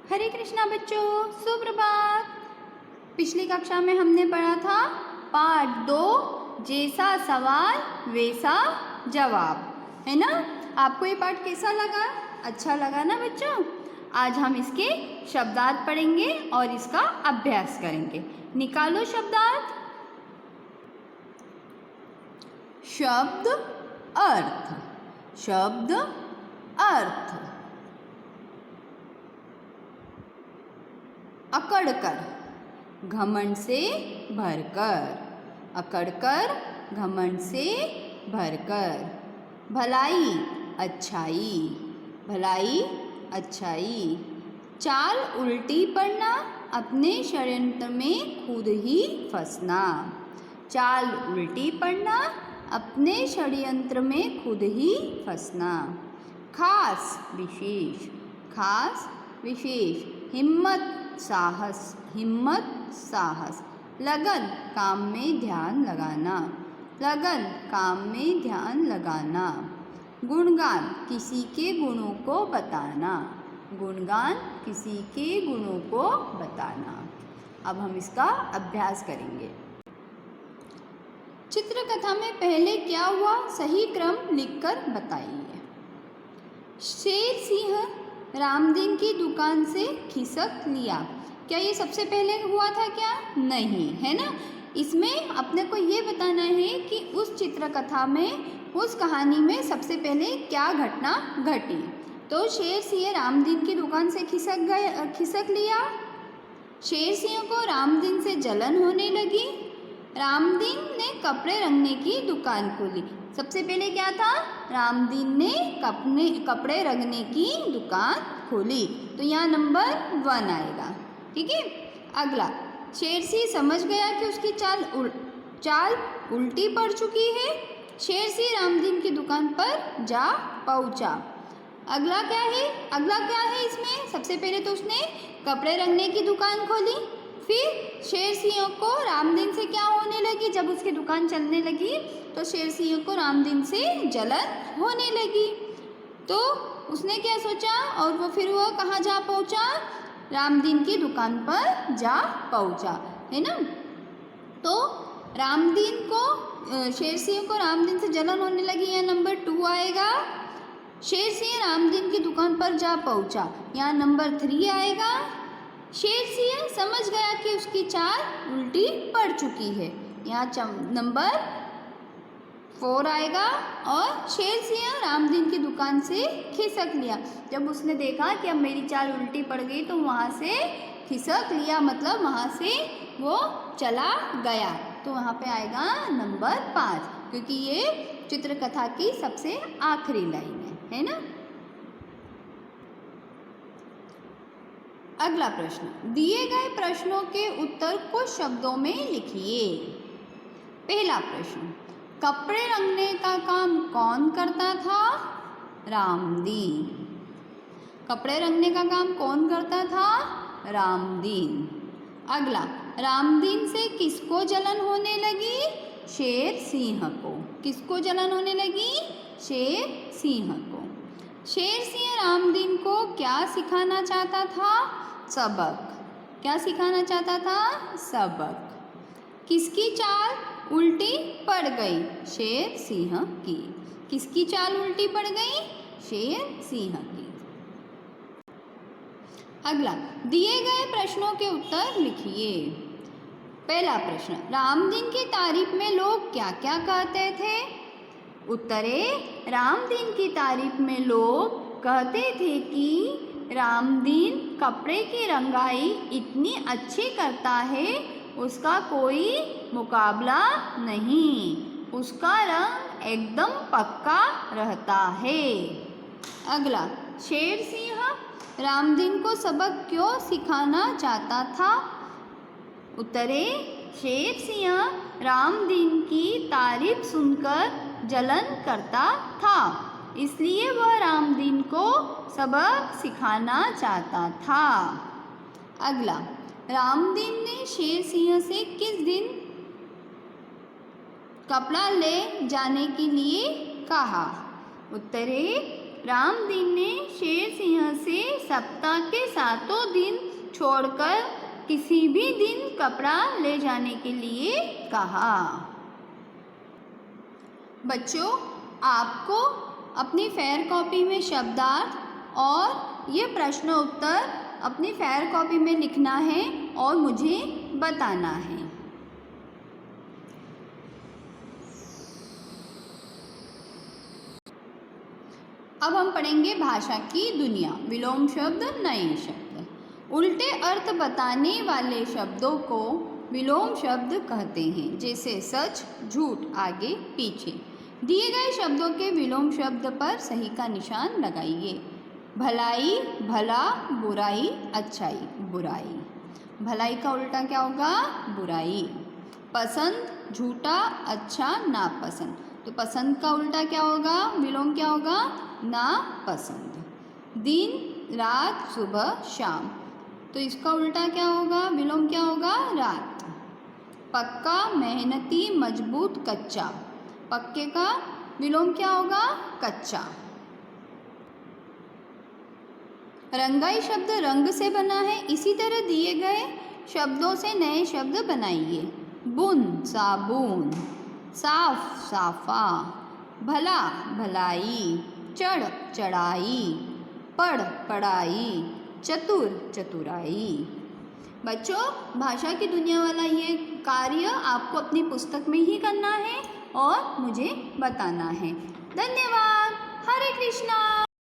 हरे कृष्णा बच्चों, सुप्रभात। पिछली कक्षा में हमने पढ़ा था पाठ 2, जैसा सवाल वैसा जवाब, है ना। आपको ये पाठ कैसा लगा? अच्छा लगा ना बच्चों? आज हम इसके शब्दार्थ पढ़ेंगे और इसका अभ्यास करेंगे। निकालो शब्दार्थ। शब्द अर्थ, शब्द अर्थ। अकड़कर, घमंड से भरकर, अकड़कर घमंड से भरकर। भलाई अच्छाई, भलाई अच्छाई। चाल उल्टी पड़ना, अपने षड्यंत्र में खुद ही फंसना। चाल उल्टी पड़ना, अपने षड्यंत्र में खुद ही फंसना। खास विशेष, खास विशेष। हिम्मत साहस, हिम्मत साहस। लगन काम में ध्यान लगाना, लगन काम में ध्यान लगाना। गुणगान किसी के गुणों को बताना, गुणगान किसी के गुणों को बताना। अब हम इसका अभ्यास करेंगे। चित्रकथा में पहले क्या हुआ, सही क्रम लिखकर बताइए। शेर सिंह रामदीन की दुकान से खिसक लिया। क्या ये सबसे पहले हुआ था क्या? नहीं, है ना। इसमें अपने को ये बताना है कि उस चित्रकथा में, उस कहानी में सबसे पहले क्या घटना घटी। तो शेर सिंह रामदीन की दुकान से खिसक लिया। शेर सिंह को रामदीन से जलन होने लगी। रामदीन ने कपड़े रंगने की दुकान खोली। सबसे पहले क्या था? रामदीन ने कपड़े रंगने की दुकान खोली। तो यहाँ नंबर 1 आएगा, ठीक है। अगला, शेर सिंह समझ गया कि उसकी चाल उल्टी पड़ चुकी है। शेर सिंह रामदीन की दुकान पर जा पहुँचा। अगला क्या है? अगला क्या है इसमें? सबसे पहले तो उसने कपड़े रंगने की दुकान खोली। फिर शेर सिंह को रामदीन से क्या होने लगी? जब उसकी दुकान चलने लगी तो शेर सिंह को रामदीन से जलन होने लगी। तो उसने क्या सोचा, और वो कहाँ जा पहुँचा? रामदीन की दुकान पर जा पहुँचा, है ना। तो रामदीन को, शेर सिंह को रामदीन से जलन होने लगी, यहाँ नंबर 2 आएगा। शेर सिंह रामदीन की दुकान पर जा पहुँचा, यहाँ नंबर 3 आएगा। शेर सिंह समझ गया कि उसकी चाल उल्टी पड़ चुकी है, यहाँ नंबर 4 आएगा। और शेर सिंह रामदीन की दुकान से खिसक लिया। जब उसने देखा कि अब मेरी चाल उल्टी पड़ गई तो वहाँ से खिसक लिया, मतलब वहाँ से वो चला गया। तो वहाँ पे आएगा नंबर 5, क्योंकि ये चित्रकथा की सबसे आखिरी लाइन है ना। अगला प्रश्न, दिए गए प्रश्नों के उत्तर कुछ शब्दों में लिखिए। पहला प्रश्न, कपड़े रंगने का काम कौन करता था? रामदीन। कपड़े रंगने का काम कौन करता था? रामदीन। अगला, रामदीन से किसको जलन होने लगी? शेर सिंह को। किसको जलन होने लगी? शेर सिंह को। शेर सिंह रामदीन को क्या सिखाना चाहता था? सबक। क्या सिखाना चाहता था? सबक। किसकी चाल उल्टी पड़ गई? शेर सिंह की। किसकी चाल उल्टी पड़ गई? शेर सिंह की। अगला, दिए गए प्रश्नों के उत्तर लिखिए। पहला प्रश्न, रामदीन की तारीफ में लोग क्या क्या कहते थे? उत्तरे, रामदीन की तारीफ में लोग कहते थे कि रामदीन कपड़े की रंगाई इतनी अच्छी करता है, उसका कोई मुकाबला नहीं, उसका रंग एकदम पक्का रहता है। अगला, शेर सिंह रामदीन को सबक क्यों सिखाना चाहता था? उत्तरे, शेर सिंह रामदीन की तारीफ सुनकर जलन करता था, इसलिए वह रामदीन को सबक सिखाना चाहता था। अगला, रामदीन ने शेर सिंह से किस दिन कपड़ा ले जाने के लिए कहा? उत्तरे, रामदीन ने शेर सिंह से सप्ताह के 7 दिन छोड़कर किसी भी दिन कपड़ा ले जाने के लिए कहा। बच्चों, आपको अपनी फेयर कॉपी में शब्दार्थ और ये प्रश्न उत्तर अपनी फेयर कॉपी में लिखना है और मुझे बताना है। अब हम पढ़ेंगे भाषा की दुनिया। विलोम शब्द, नए शब्द। उल्टे अर्थ बताने वाले शब्दों को विलोम शब्द कहते हैं, जैसे सच, झूठ, आगे, पीछे। दिए गए शब्दों के विलोम शब्द पर सही का निशान लगाइए। भलाई, भला, बुराई, अच्छाई, बुराई। भलाई का उल्टा क्या होगा? बुराई। पसंद, झूठा, अच्छा, नापसंद। तो पसंद का उल्टा क्या होगा? विलोम क्या होगा? नापसंद। दिन, रात, सुबह, शाम। तो इसका उल्टा क्या होगा? विलोम क्या होगा? रात। पक्का, मेहनती, मजबूत, कच्चा। पक्के का विलोम क्या होगा? कच्चा। रंगाई शब्द रंग से बना है। इसी तरह दिए गए शब्दों से नए शब्द बनाइए। बुन, साबुन। साफ, साफा। भला, भलाई। चढ़, चढ़ाई। पढ़, पढ़ाई। चतुर, चतुराई। बच्चों, भाषा की दुनिया वाला ये कार्य आपको अपनी पुस्तक में ही करना है और मुझे बताना है। धन्यवाद। हरे कृष्णा।